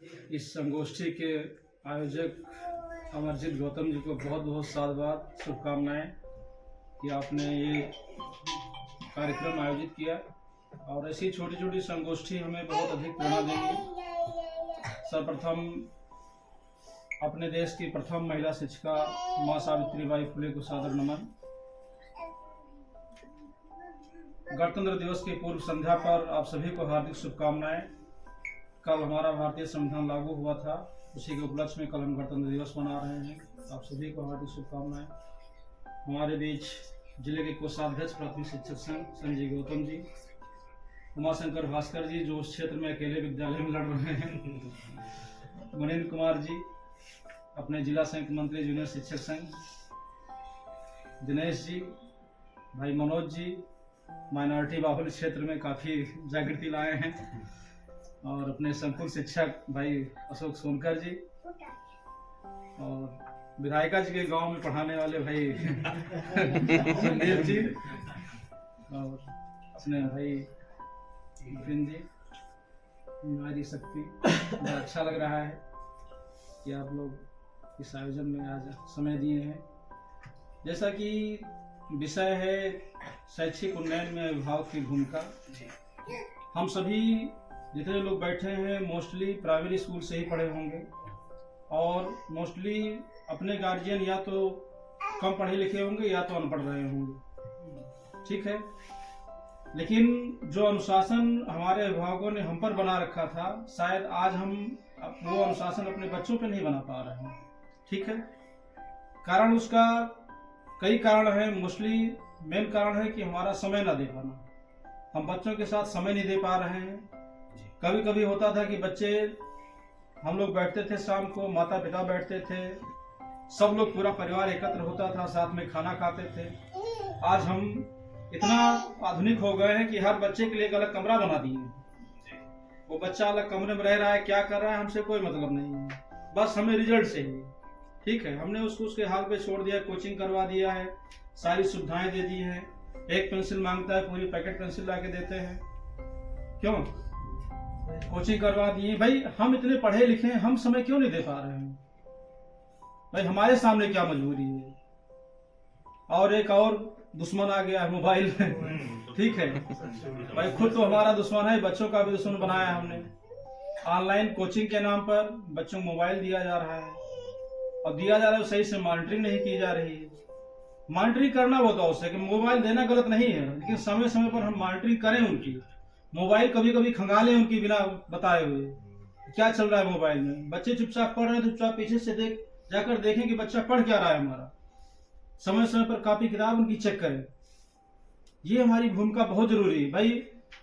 इस संगोष्ठी के आयोजक अमरजीत गौतम जी को बहुत बहुत साधुवाद, शुभकामनाएं कि आपने ये कार्यक्रम आयोजित किया और ऐसी छोटी छोटी संगोष्ठी हमें बहुत अधिक प्रेरणा देंगी। सर्वप्रथम अपने देश की प्रथम महिला शिक्षिका माँ सावित्रीबाई फुले को सादर नमन। गणतंत्र दिवस की पूर्व संध्या पर आप सभी को हार्दिक शुभकामनाएं। कल हमारा भारतीय संविधान लागू हुआ था, उसी के उपलक्ष्य में कल हम गणतंत्र दिवस मना रहे हैं। आप सभी को हार्दिक शुभकामनाएं। हमारे बीच जिले के कोषाध्यक्ष प्राथमिक शिक्षक संघ संजय गौतम जी, उमाशंकर भास्कर जी जो उस क्षेत्र में अकेले विद्यालय में लड़ रहे हैं, मनिंद्र कुमार जी अपने जिला संयुक्त मंत्री जूनियर शिक्षक संघ, दिनेश जी, भाई मनोज जी माइनॉरिटी बाहुल्य क्षेत्र में काफ़ी जागृति लाए हैं, और अपने संकुल शिक्षक भाई अशोक सोनकर जी, और विधायिका जी के गांव में पढ़ाने वाले भाई संदीप जी, और अपने भाई विपिन जी, नारी शक्ति। बहुत अच्छा लग रहा है कि आप लोग इस आयोजन में आज समय दिए हैं। जैसा कि विषय है शैक्षिक उन्नयन में अभिभावक की भूमिका। हम सभी जितने लोग बैठे हैं मोस्टली प्राइमरी स्कूल से ही पढ़े होंगे, और मोस्टली अपने गार्जियन या तो कम पढ़े लिखे होंगे या तो अनपढ़ रहे होंगे, ठीक है। लेकिन जो अनुशासन हमारे अभिभावकों ने हम पर बना रखा था, शायद आज हम वो अनुशासन अपने बच्चों पे नहीं बना पा रहे हैं, ठीक है। कारण उसका कई कारण है। मोस्टली मेन कारण है कि हमारा समय ना दे पाना। हम बच्चों के साथ समय नहीं दे पा रहे हैं। कभी कभी होता था कि बच्चे, हम लोग बैठते थे शाम को, माता पिता बैठते थे, सब लोग पूरा परिवार एकत्र होता था, साथ में खाना खाते थे। आज हम इतना आधुनिक हो गए हैं कि हर बच्चे के लिए एक अलग कमरा बना दिए हैं। वो बच्चा अलग कमरे में रह रहा है, क्या कर रहा है हमसे कोई मतलब नहीं है, बस हमें रिजल्ट चाहिए, ठीक है। हमने उसको उसके हाल पे छोड़ दिया, कोचिंग करवा दिया है, सारी सुविधाएं दे दी हैं। एक पेंसिल मांगता है, पूरी पैकेट पेंसिल ला के देते हैं। क्यों? कोचिंग करवा दिए। भाई हम इतने पढ़े लिखे हैं, हम समय क्यों नहीं दे पा रहे हैं? भाई हमारे सामने क्या मजबूरी है? और एक और दुश्मन आ गया है, मोबाइल, ठीक है। भाई खुद तो हमारा दुश्मन है, बच्चों का भी दुश्मन बनाया है हमने। ऑनलाइन कोचिंग के नाम पर बच्चों को मोबाइल दिया जा रहा है, और दिया जा रहा है सही से मॉनिटरिंग नहीं की जा रही है। मॉनिटरिंग करना बहुत आवश्यक है, मोबाइल देना गलत नहीं है, लेकिन समय समय पर हम मॉनिटरिंग करें उनकी। मोबाइल कभी कभी खंगा लें उनकी बिना बताए हुए क्या चल रहा है मोबाइल में। बच्चे चुपचाप पढ़ रहे हैं तो चुपचाप पीछे से जाकर देखें कि बच्चा पढ़ क्या रहा है हमारा। समय समय पर कॉपी किताब उनकी चेक करें। ये हमारी भूमिका बहुत जरूरी है। भाई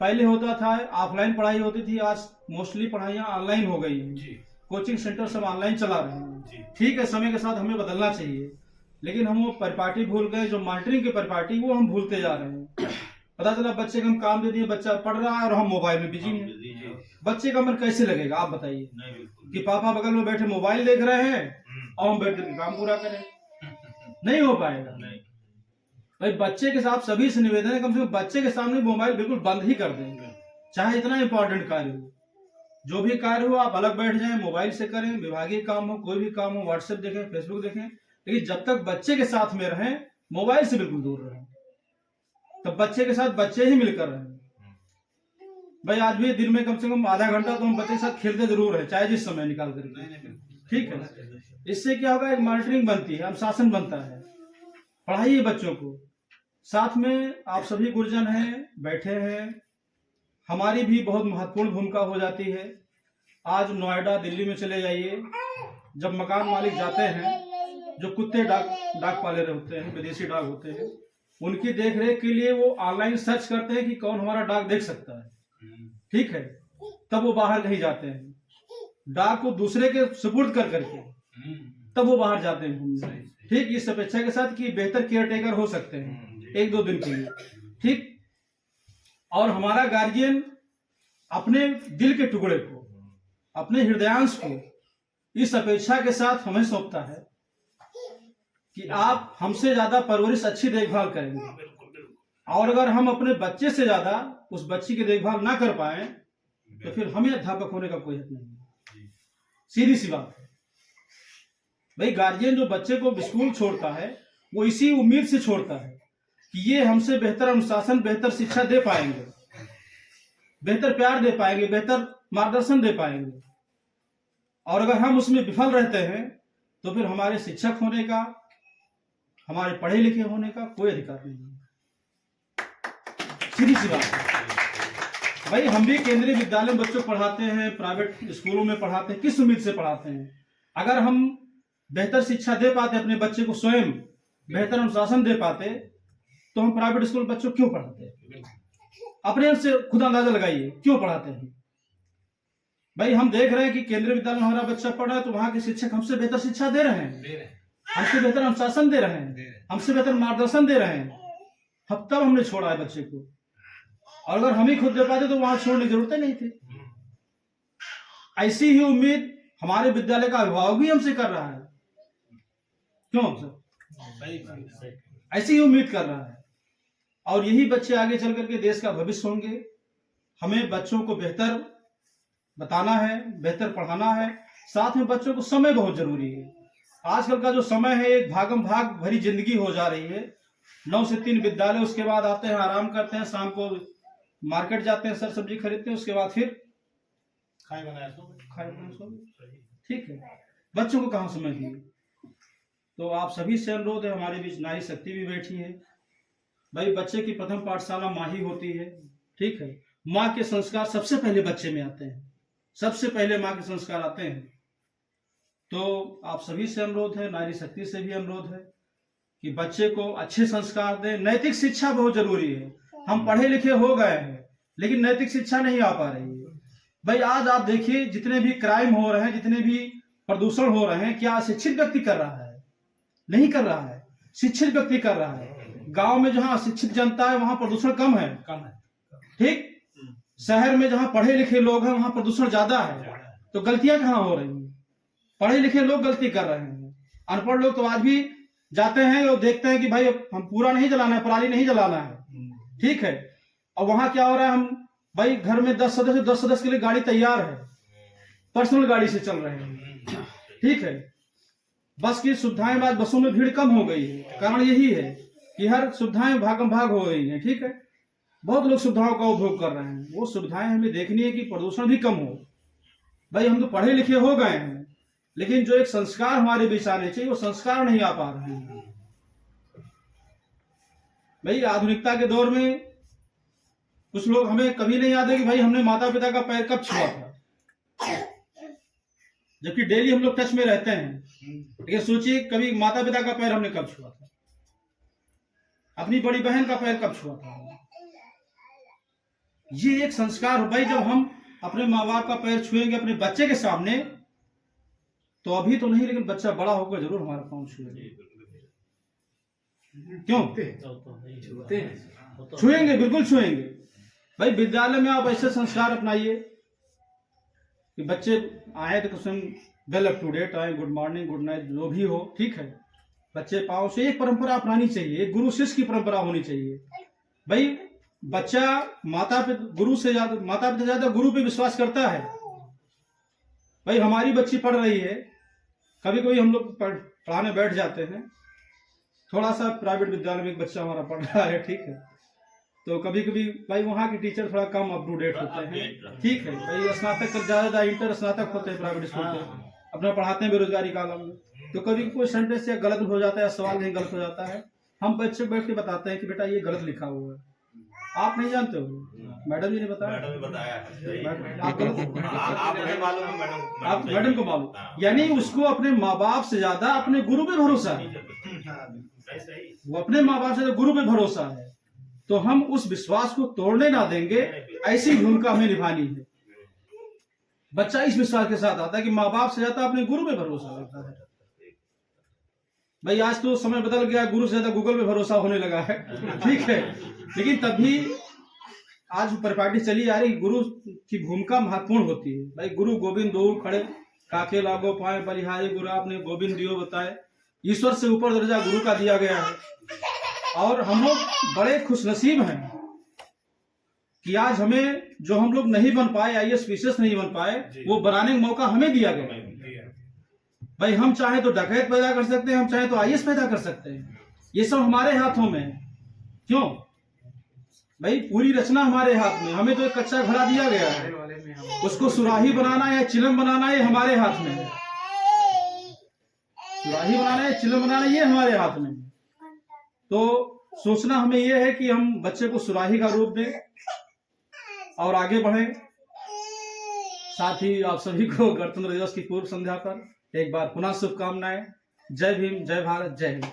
पहले होता था ऑफलाइन पढ़ाई होती थी, आज मोस्टली पढ़ाइयाँ ऑनलाइन हो गई हैं। कोचिंग सेंटर सब ऑनलाइन चला रहे हैं, ठीक है। समय के साथ हमें बदलना चाहिए, लेकिन हम वो परिपाटी भूल गए, जो मॉनिटरिंग की परिपाटी वो हम भूलते जा रहे हैं। पता चला बच्चे को हम काम दे दिए, बच्चा पढ़ रहा है और हम मोबाइल में बिजी हैं। बच्चे का मन कैसे लगेगा आप बताइए कि पापा बगल में बैठे मोबाइल देख रहे हैं और हम बैठ कर काम पूरा करें? नहीं हो पाएगा। भाई बच्चे के साथ सभी से निवेदन है, कम से कम बच्चे के सामने मोबाइल बिल्कुल बंद ही कर देंगे, चाहे इतना इंपॉर्टेंट कार्य हो। जो भी कार्य हो आप अलग बैठ जाएं, मोबाइल से करें, विभागीय काम हो, कोई भी काम हो, व्हाट्सएप देखें, फेसबुक देखें, लेकिन जब तक बच्चे के साथ में रहें, मोबाइल से बिल्कुल दूर रहें। तब बच्चे के साथ बच्चे ही मिलकर रहें। भाई आज भी दिन में कम से कम आधा घंटा तो हम बच्चे के साथ खेलते जरूर है, चाहे जिस समय निकाल कर, ठीक है। इससे क्या होगा, एक मॉनिटरिंग बनती है, अनुशासन बनता है। पढ़ाइए बच्चों को। साथ में आप सभी गुरुजन हैं, बैठे हैं, हमारी भी बहुत महत्वपूर्ण भूमिका हो जाती है। आज नोएडा दिल्ली में चले जाइए, जब मकान मालिक जाते हैं, जो कुत्ते डाक पाले रहे होते हैं, विदेशी डाक होते हैं, उनकी देख रेख के लिए वो ऑनलाइन सर्च करते हैं कि कौन हमारा डाक देख सकता है, ठीक है। तब वो बाहर नहीं जाते हैं, डाक को दूसरे के सुपुर्द कर करके तब वो बाहर जाते हैं, ठीक। इस अपेक्षा के साथ कि बेहतर केयर टेकर हो सकते हैं एक दो दिन के लिए, ठीक। और हमारा गार्जियन अपने दिल के टुकड़े को, अपने हृदयांश को इस अपेक्षा के साथ हमें सौंपता है कि आप हमसे ज्यादा परवरिश, अच्छी देखभाल करेंगे। और अगर हम अपने बच्चे से ज्यादा उस बच्ची की देखभाल ना कर पाए तो फिर हमें अध्यापक होने का कोई हक नहीं है। सीधी सी बात है। भाई गार्जियन जो बच्चे को स्कूल छोड़ता है वो इसी उम्मीद से छोड़ता है कि ये हमसे बेहतर अनुशासन, बेहतर शिक्षा दे पाएंगे, बेहतर प्यार दे पाएंगे, बेहतर मार्गदर्शन दे पाएंगे। और अगर हम उसमें विफल रहते हैं तो फिर हमारे शिक्षक होने का, हमारे पढ़े लिखे होने का कोई अधिकार नहीं है। सीधी सी बात है। भाई हम भी केंद्रीय विद्यालय में बच्चों को पढ़ाते हैं, प्राइवेट स्कूलों में पढ़ाते हैं, किस उम्मीद से पढ़ाते हैं? अगर हम बेहतर शिक्षा दे पाते, अपने बच्चे को स्वयं बेहतर अनुशासन दे पाते, तो हम प्राइवेट स्कूल बच्चों क्यों पढ़ाते हैं? अपने से खुद अंदाजा लगाइए क्यों पढ़ाते हैं। भाई हम देख रहे हैं कि केंद्रीय विद्यालय में हमारा बच्चा पढ़ रहा है तो वहां के शिक्षक हमसे बेहतर शिक्षा दे रहे हैं, हमसे बेहतर अनुशासन दे रहे हैं, हमसे बेहतर मार्गदर्शन दे रहे हैं। तब हमने छोड़ा है बच्चे को, और अगर हम ही खुद दे पाते तो वहां छोड़ने की जरूरत नहीं थी। ऐसी ही उम्मीद हमारे विद्यालय का अभिभावक भी हमसे कर रहा है। क्यों सर? ऐसी ही उम्मीद कर रहा है। और यही बच्चे आगे चल करके देश का भविष्य होंगे। हमें बच्चों को बेहतर बताना है, बेहतर पढ़ाना है। साथ में बच्चों को समय बहुत जरूरी है। आजकल का जो समय है एक भागम भाग भरी जिंदगी हो जा रही है। 9 से 3 विद्यालय, उसके बाद आते हैं, आराम करते हैं, शाम को मार्केट जाते हैं, सर सब्जी खरीदते हैं, उसके बाद फिर खाए बनाए सो। ठीक है, बच्चों को कहाँ समय दिए? तो आप सभी से अनुरोध है, हमारे बीच नारी शक्ति भी बैठी है। भाई बच्चे की प्रथम पाठशाला माँ ही होती है। ठीक है, माँ के संस्कार सबसे पहले बच्चे में आते हैं, सबसे पहले माँ के संस्कार आते हैं। तो आप सभी से अनुरोध है, नारी शक्ति से भी अनुरोध है कि बच्चे को अच्छे संस्कार दें। नैतिक शिक्षा बहुत जरूरी है। हम पढ़े लिखे हो गए हैं लेकिन नैतिक शिक्षा नहीं आ पा रही है। भाई आज आप देखिए जितने भी क्राइम हो रहे हैं, जितने भी प्रदूषण हो रहे हैं, क्या शिक्षित व्यक्ति कर रहा है? नहीं कर रहा है, शिक्षित व्यक्ति कर रहा है। गांव में जहां शिक्षित जनता है वहां प्रदूषण कम है। ठीक, शहर में जहां पढ़े लिखे लोग हैं वहां प्रदूषण ज्यादा है। तो गलतियां कहां हो रही हैं? पढ़े लिखे लोग गलती कर रहे हैं। अनपढ़ लोग तो आज भी जाते हैं और देखते हैं कि भाई हम पूरा नहीं जलाना है, पराली नहीं जलाना है। ठीक है, और वहां क्या हो रहा है, हम भाई घर में 10 सदस्य के लिए गाड़ी तैयार है, पर्सनल गाड़ी से चल रहे हैं। ठीक है, बस की सुविधाएं, आज बसों में भीड़ कम हो गई है। कारण यही है कि हर सुविधाएं भागम भाग हो गई है। ठीक है, बहुत लोग सुविधाओं का उपभोग कर रहे हैं। वो सुविधाएं हमें देखनी है कि प्रदूषण भी कम हो। भाई हम तो पढ़े लिखे हो गए हैं लेकिन जो एक संस्कार हमारे बीच आने चाहिए वो संस्कार नहीं आ पा रहे हैं। भाई आधुनिकता के दौर में कुछ लोग, हमें कभी नहीं याद है कि भाई हमने माता पिता का पैर कब छुआ था, जबकि डेली हम लोग टच में रहते हैं। लेकिन सोचिए कभी माता पिता का पैर हमने कब छुआ था, अपनी बड़ी बहन का पैर कब छुआ था। ये एक संस्कार हो। भाई जब हम अपने माँ बाप का पैर छुएंगे अपने बच्चे के सामने, तो अभी तो नहीं लेकिन बच्चा बड़ा होकर जरूर हमारा पाँव छुएगा। क्यों छुएंगे? बिल्कुल छुएंगे। भाई विद्यालय में आप ऐसे संस्कार अपनाइए कि बच्चे आए तो कुछ वेल अप टू डेट आए, गुड मॉर्निंग, गुड नाइट, जो भी हो। ठीक है, बच्चे पाँव से एक परंपरा अपनानी चाहिए, एक गुरु शिष्य की परंपरा होनी चाहिए। भाई बच्चा माता पिता से ज्यादा गुरु पे विश्वास करता है। भाई हमारी बच्ची पढ़ रही है, कभी कभी हम लोग पढ़ाने बैठ जाते हैं। थोड़ा सा प्राइवेट विद्यालय में एक बच्चा हमारा पढ़ रहा है। ठीक है, तो कभी कभी भाई वहाँ के टीचर थोड़ा कम अप टू डेट होते हैं। ठीक है, भाई स्नातक ज्यादा इंटर स्नातक होते हैं प्राइवेट स्कूल के, अपना पढ़ाते हैं बेरोजगारी कालम में। तो कभी कोई सेंटेंस या गलत हो जाता है, सवाल नहीं गलत हो जाता है, हम बच्चे बैठ के बताते हैं कि बेटा ये गलत लिखा हुआ है। आप नहीं जानते हो, मैडम जी ने बताया, आप मैडम को मालूम। यानी उसको अपने माँ बाप से ज्यादा अपने गुरु पे भरोसा है। वो अपने माँ बाप से गुरु पे भरोसा है, तो हम उस विश्वास को तोड़ने ना देंगे। ऐसी भूमिका हमें निभानी है। बच्चा इस विश्वास के साथ आता है कि माँ बाप से ज्यादा अपने गुरु पे भरोसा करता है। भाई आज तो समय बदल गया, गुरु से ज्यादा गूगल पे भरोसा होने लगा है। ठीक है, लेकिन तभी आज परिपाटी चली आ रही, गुरु की भूमिका महत्वपूर्ण होती है। भाई गुरु गोविंद दो खड़े, काके लागो पाए बलिहारी, गुरु आपने गोविंद दियो बताए। ईश्वर से ऊपर दर्जा गुरु का दिया गया है। और हम लोग बड़े खुशनसीब हैं कि आज हमें जो हम लोग नहीं बन पाए, IAS PCS नहीं बन पाए, वो बनाने का मौका हमें दिया गया। भाई हम चाहे तो डकैत पैदा कर सकते हैं, हम चाहे तो आईएएस पैदा कर सकते हैं, ये सब हमारे हाथों में है। क्यों भाई, पूरी रचना हमारे हाथ में। हमें तो एक कच्चा घड़ा दिया गया है, उसको सुराही बनाना या चिलम बनाना ये हमारे हाथ में है। सुराही बनाना या चिलम बनाना ये हमारे हाथ में है। तो सोचना हमें ये है कि हम बच्चे को सुराही का रूप दें और आगे बढ़ें। साथ ही आप सभी को गणतंत्र दिवस की पूर्व संध्या पर एक बार पुनः शुभकामनाएं। जय भीम, जय भारत, जय हिंद।